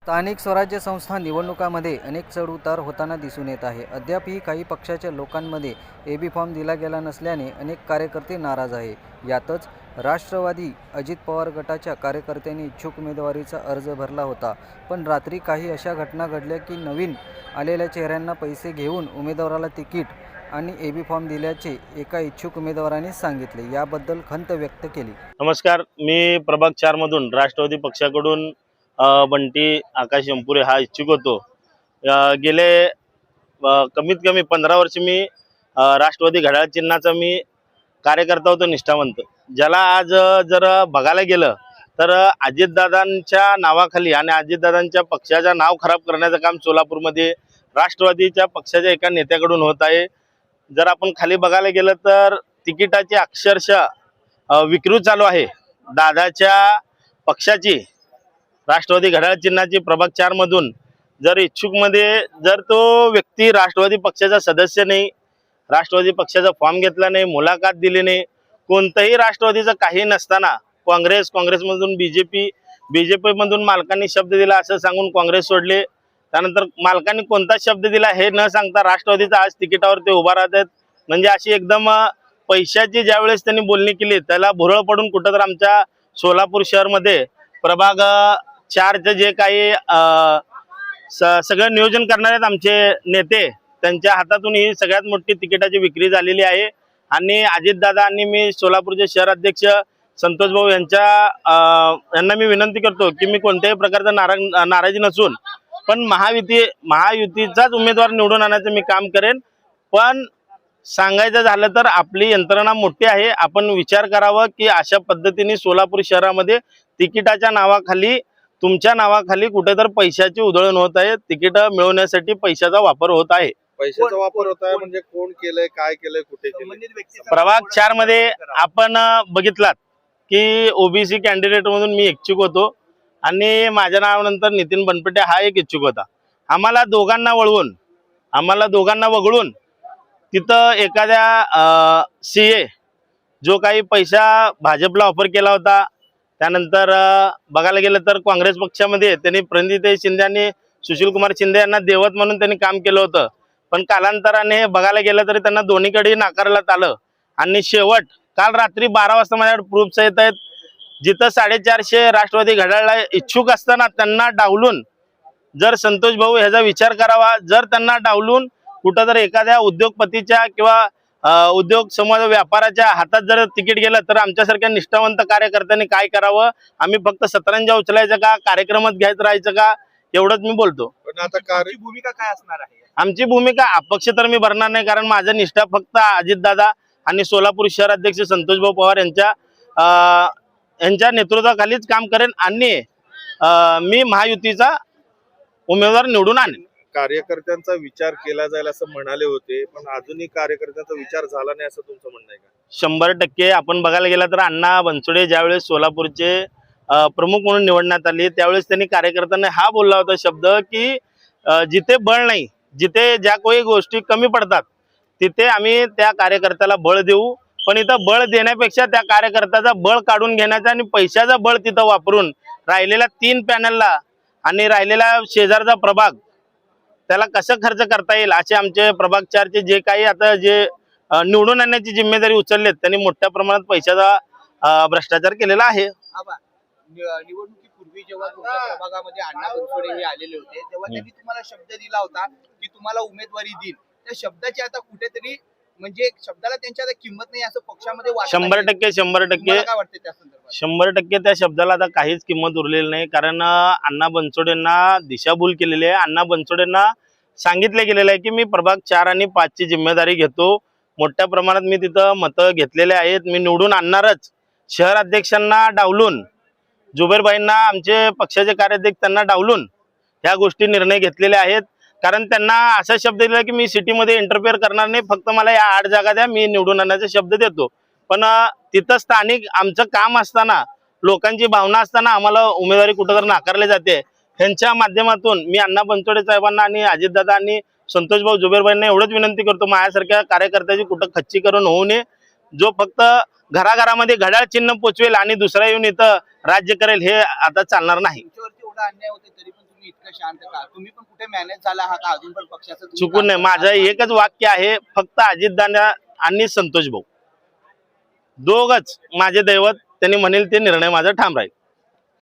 स्थानिक स्वराज्य संस्था निवडणुकांमध्ये अनेक चढउतार होताना दिसून येत आहे. अद्यापही काही पक्षाच्या लोकांमध्ये एबी फॉर्म दिला गेला नसल्याने अनेक कार्यकर्ते नाराज आहे. यातच राष्ट्रवादी अजित पवार गटाच्या कार्यकर्त्यांनी इच्छुक उमेदवारीचा अर्ज भरला होता. पण रात्री काही अशा घटना घडल्या की नवीन आलेल्या चेहऱ्यांना पैसे घेऊन उमेदवाराला तिकीट आणि एबी फॉर्म दिल्याचे एका इच्छुक उमेदवाराने सांगितले. याबद्दल खंत व्यक्त केली. नमस्कार, मी प्रभाग 4 मधून राष्ट्रवादी पक्षाकडून बंटी आकाश यंपुरे हा इच्छुक होतो. गेले कमीत कमी 15 वर्ष मी राष्ट्रवादी घड्याळ चिन्हाचा मी कार्यकर्ता होतो, निष्ठावंत. ज्याला आज जर बघायला गेलं तर अजितदादांच्या नावाखाली आणि अजितदादांच्या पक्षाचं नाव खराब करण्याचं काम सोलापूरमध्ये राष्ट्रवादीच्या पक्षाच्या एका नेत्याकडून होत आहे. जर आपण खाली बघायला गेलं तर तिकिटाची अक्षरशः विक्री चालू आहे. दादाच्या पक्षाची राष्ट्रवादी घड्याळ चिन्हाची प्रभाग 4 मधून जर इच्छुकमध्ये जर तो व्यक्ती राष्ट्रवादी पक्षाचा सदस्य नाही, राष्ट्रवादी पक्षाचा फॉर्म घेतला नाही, मुलाखत दिली नाही, कोणतंही राष्ट्रवादीचं काही नसताना काँग्रेसमधून बीजेपी मधून मालकांनी शब्द दिला असं सांगून काँग्रेस सोडले. त्यानंतर मालकांनी कोणता शब्द दिला हे न सांगता राष्ट्रवादीचा आज तिकिटावर ते उभा राहतात. म्हणजे अशी एकदम पैशाची ज्यावेळेस त्यांनी बोलणी केली त्याला भुरळ पडून कुठं तर आमच्या सोलापूर शहरमध्ये प्रभाग 4चे जे काही सगळं नियोजन करणारे आहेत आमचे नेते, त्यांच्या हातातून ही सगळ्यात मोठी तिकिटाची विक्री झालेली आहे. आणि अजितदादा आणि मी सोलापूरचे शहर अध्यक्ष संतोष भाऊ यांना मी विनंती करतो की मी कोणत्याही प्रकारचा नाराजी नसून पण महायुतीचाच उमेदवार निवडून आणायचं मी काम करेन. पण सांगायचं झालं तर आपली यंत्रणा मोठी आहे. आपण विचार करावा की अशा पद्धतीने सोलापूर शहरामध्ये तिकिटाच्या नावाखाली, तुमच्या नावाखाली कुठेतरी पैशाची उधळण होत आहे. तिकीट मिळवण्यासाठी पैशाचा वापर होत आहे. पैशाचा वापर होत आहे म्हणजे कोण केलंय, काय केलंय, कुठे केलंय? प्रभाग 4 मध्ये आपण बघितलात की ओबीसी कॅन्डिडेट मधून मी इच्छुक होतो आणि माझ्या नावानंतर नितीन बनपटे हा एक इच्छुक होता. आम्हाला दोघांना वगळून तिथं एखाद्या सीए जो काही पैसा भाजपला ऑफर केला होता, त्यानंतर बघायला गेलं तर काँग्रेस पक्षामध्ये त्यांनी प्रणिती शिंदे आणि सुशीलकुमार शिंदे यांना देवत म्हणून त्यांनी काम केलं होतं. पण कालांतराने बघायला गेलं तरी त्यांना दोन्हीकडे नाकारण्यात आलं. आणि शेवट काल रात्री 12 वाजता माझ्याकडे प्रूफ्स येत आहेत, जिथं 450 राष्ट्रवादी घड्याळला इच्छुक असताना त्यांना डावलून, जर संतोष भाऊ ह्याचा विचार करावा, जर त्यांना डावलून कुठं जर एखाद्या उद्योगपतीच्या किंवा उद्योग समूह व्यापाराच्या हातात जर तिकीट गेलं तर आमच्यासारख्या निष्ठावंत कार्यकर्त्यांनी काय करावं? आम्ही फक्त सतरंजा उचलायचं का, कार्यक्रमात घ्यायचं राहायचं का, एवढंच मी बोलतो. पण आता भूमिका काय असणार आहे? आमची भूमिका अपक्ष तर मी भरणार नाही, कारण माझा निष्ठा फक्त अजितदादा आणि सोलापूर शहर अध्यक्ष संतोष भाऊ पवार यांच्या नेतृत्वाखालीच काम करेन आणि मी महायुतीचा उमेदवार निवडून आणेन. कार्यकर्त्यांचा विचार केला जाईल असं म्हणाले होते, पण अजूनही कार्यकर्त्यांचा विचार झाला नाही असं तुमचं म्हणणं आहे का? 100% आपण बघायला गेला तर अण्णा बनसोडे ज्यावेळेस सोलापूरचे प्रमुख म्हणून निवडण्यात आले त्यावेळेस त्यांनी कार्यकर्त्यांना हा बोलला होता शब्द की जिथे बळ नाही, जिथे ज्या काही गोष्टी कमी पडतात तिथे आम्ही त्या कार्यकर्त्याला बळ देऊ. पण इथं बळ देण्यापेक्षा त्या कार्यकर्त्याचा बळ काढून घेण्याचा आणि पैशाचा बळ तिथं वापरून राहिलेल्या 3 पॅनलला आणि राहिलेला शेजारचा प्रभाग त्याला कसं खर्च करता येईल असे आमचे प्रभाग 4चे जे काही आता जे निवडून आणण्याची जिम्मेदारी उचललेत त्यांनी मोठ्या प्रमाणात पैशाचा भ्रष्टाचार केलेला आहे. निवडणुकीपूर्वी जेव्हा तुमच्या प्रभागामध्ये अण्णा बनसोडे हे आलेले होते तेव्हा त्यांनी तुम्हाला शब्द दिला होता की तुम्हाला उमेदवारी देईल. त्या शब्दाची आता कुठेतरी म्हणजे शब्दाला त्यांची आता किंमत नाही असं पक्षामध्ये 100% काय वाटतं त्या संदर्भात? 100% त्या शब्दाला आता काहीच किंमत उरलेली नाही. कारण अण्णा बनसोडेंना दिशाभूल केलेली आहे. अण्णा बनसोडेंना सांगितले गेलेलं आहे की मी प्रभाग 4 आणि 5ची जिम्मेदारी घेतो. मोठ्या प्रमाणात मी तिथं मतं घेतलेले आहेत, मी निवडून आणणारच. शहर अध्यक्षांना डावलून, जुबेरबाईंना आमचे पक्षाचे कार्याध्यक्ष त्यांना डावलून ह्या गोष्टी निर्णय घेतलेले आहेत. कारण त्यांना असा शब्द दिला की मी सिटीमध्ये इंटरफेअर करणार नाही, फक्त मला या 8 जागा द्या, मी निवडून आणण्याचा शब्द देतो. पण तिथं स्थानिक आमचं काम असताना, लोकांची भावना असताना आम्हाला उमेदवारी कुठं तर नाकारली जाते. ह्यांच्या माध्यमातून मी अण्णा बनसोडे साहेबांना आणि अजितदादा आणि संतोष भाऊ जुबेरबाईंना एवढंच विनंती करतो, माझ्यासारख्या कार्यकर्त्याची कुठं खच्चीकरण होऊ नये. जो फक्त घराघरामध्ये घड्याळ चिन्ह पोचवेल आणि दुसरा येऊन इथं राज्य करेल हे आता चालणार नाही. तुमच्यावरती एवढा अन्याय होते तरी पण तुम्ही तुम्ही इतकं शांत का? तुम्ही पण कुठे मॅनेज झाला आहात का? अजून पण पक्षाचं तुम्ही चुकून काम नाही. करत माझं आहात? एकच वाक्य आहे, फक्त अजितदादा आणि संतोष भाऊ दोघच माझे दैवत. त्यांनी म्हणेल ते निर्णय माझा ठाम राहील.